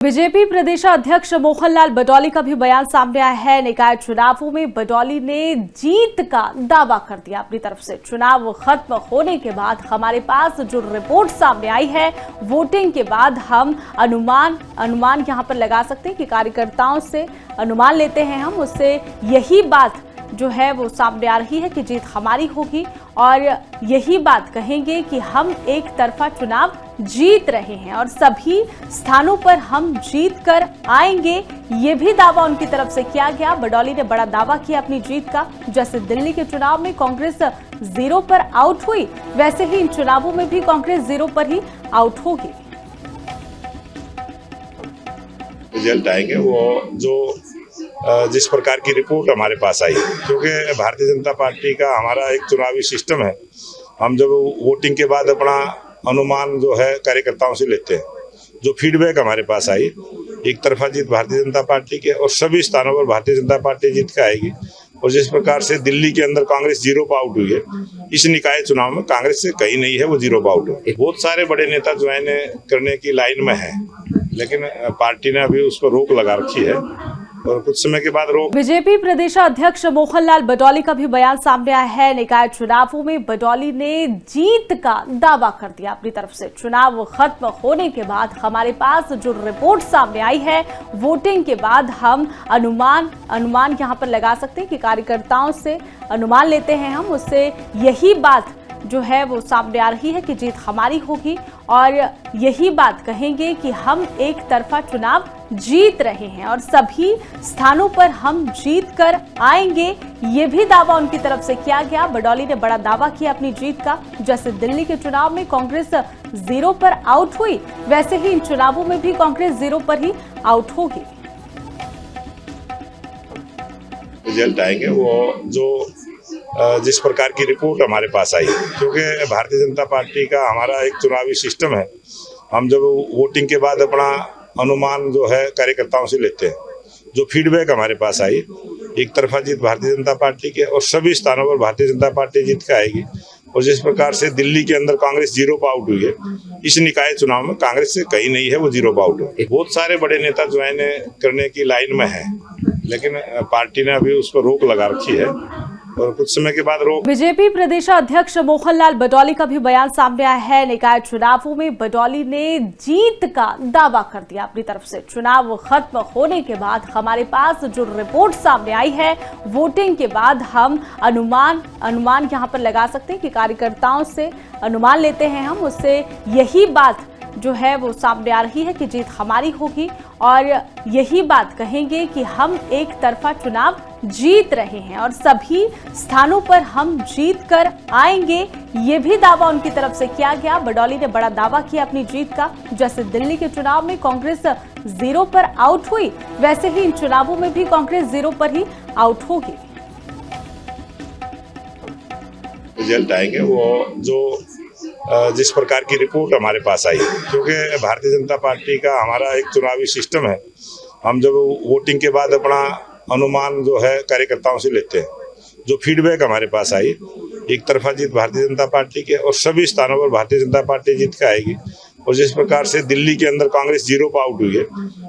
BJP प्रदेशाध्यक्ष मोहनलाल बडौली का भी बयान सामने आया है। निकाय चुनावों में बडौली ने जीत का दावा कर दिया अपनी तरफ से। चुनाव खत्म होने के बाद हमारे पास जो रिपोर्ट सामने आई है, वोटिंग के बाद हम अनुमान यहां पर लगा सकते हैं कि कार्यकर्ताओं से अनुमान लेते हैं हम, उससे यही बात जो है वो सामने आ रही है कि जीत हमारी होगी और यही बात कहेंगे कि हम एक तरफा चुनाव जीत रहे हैं और सभी स्थानों पर हम जीत कर आएंगे। ये भी दावा उनकी तरफ से किया गया। बडौली ने बड़ा दावा किया अपनी जीत का। जैसे दिल्ली के चुनाव में कांग्रेस 0 पर आउट हुई, वैसे ही इन चुनावों में भी कांग्रेस 0 पर ही आउट होगी। रिजल्ट आएंगे वो जो जिस प्रकार की रिपोर्ट हमारे पास आई, क्योंकि भारतीय जनता पार्टी का हमारा एक चुनावी सिस्टम है। हम जब वोटिंग के बाद अपना अनुमान जो है कार्यकर्ताओं से लेते हैं, जो फीडबैक हमारे पास आई, एक तरफा जीत भारतीय जनता पार्टी के और सभी स्थानों पर भारतीय जनता पार्टी जीत के आएगी। और जिस प्रकार से दिल्ली के अंदर कांग्रेस 0 पर आउट हुई है, इस निकाय चुनाव में कांग्रेस से कहीं नहीं है वो 0 पर आउट है। बहुत सारे बड़े नेता ज्वाइन करने की लाइन में है, लेकिन पार्टी ने अभी उसको रोक लगा रखी है और कुछ समय के बाद रोक। बीजेपी प्रदेशाध्यक्ष मोहनलाल बडौली का भी बयान सामने आया है। निकाय चुनावों में बडौली ने जीत का दावा कर दिया अपनी तरफ से। चुनाव खत्म होने के बाद हमारे पास जो रिपोर्ट सामने आई है, वोटिंग के बाद हम अनुमान यहां पर लगा सकते हैं कि कार्यकर्ताओं से अनुमान लेते हैं हम, उससे यही बात जो है वो सामने आ रही है कि जीत हमारी होगी और यही बात कहेंगे कि हम एक तरफा चुनाव जीत रहे हैं और सभी स्थानों पर हम जीत कर आएंगे। ये भी दावा उनकी तरफ से किया गया। बडौली ने बड़ा दावा किया अपनी जीत का। जैसे दिल्ली के चुनाव में कांग्रेस 0 पर आउट हुई, वैसे ही इन चुनावों में भी कांग्रेस 0 पर ही आउट होगी। रिजल्ट आएंगे वो जो जिस प्रकार की रिपोर्ट हमारे पास आई, क्योंकि भारतीय जनता पार्टी का हमारा एक चुनावी सिस्टम है। हम जब वोटिंग के बाद अपना अनुमान जो है कार्यकर्ताओं से लेते हैं, जो फीडबैक हमारे पास आई, एक तरफा जीत भारतीय जनता पार्टी के और सभी स्थानों पर भारतीय जनता पार्टी जीत के आएगी। और जिस प्रकार से दिल्ली के अंदर कांग्रेस 0 पर आउट हुई है, इस निकाय चुनाव में कांग्रेस से कहीं नहीं है वो 0 पर आउट है। बहुत सारे बड़े नेता ज्वाइन करने की लाइन में है, लेकिन पार्टी ने अभी उसको रोक लगा रखी है और कुछ समय के बाद रोक। बीजेपी प्रदेशाध्यक्ष मोहनलाल बडौली का भी बयान सामने आया है। निकाय चुनावों में बडौली ने जीत का दावा कर दिया अपनी तरफ से। चुनाव खत्म होने के बाद हमारे पास जो रिपोर्ट सामने आई है, वोटिंग के बाद हम अनुमान यहां पर लगा सकते हैं कि कार्यकर्ताओं से अनुमान लेते हैं हम, उससे यही बात जो है वो सामने आ रही है कि जीत हमारी होगी और यही बात कहेंगे कि हम एक तरफा चुनाव जीत रहे हैं और सभी स्थानों पर हम जीत कर आएंगे। ये भी दावा उनकी तरफ से किया गया। बडौली ने बड़ा दावा किया अपनी जीत का। जैसे दिल्ली के चुनाव में कांग्रेस 0 पर आउट हुई, वैसे ही इन चुनावों में भी कांग्रेस 0 पर ही आउट होगी। रिजल्ट आएंगे वो जो जिस प्रकार की रिपोर्ट हमारे पास आई, क्योंकि भारतीय जनता पार्टी का हमारा एक चुनावी सिस्टम है। हम जब वोटिंग के बाद अपना अनुमान जो है कार्यकर्ताओं से लेते हैं, जो फीडबैक हमारे पास आई, एक तरफा जीत भारतीय जनता पार्टी के और सभी स्थानों पर भारतीय जनता पार्टी जीत के आएगी। और जिस प्रकार से दिल्ली के अंदर कांग्रेस 0 पर आउट हुई है,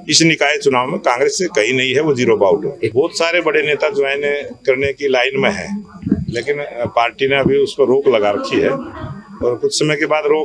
इस निकाय चुनाव में कांग्रेस से कहीं नहीं है वो 0 पर आउट है। बहुत सारे बड़े नेता ज्वाइन करने की लाइन में है, लेकिन पार्टी ने अभी उसको रोक लगा रखी है और कुछ समय के बाद रोक।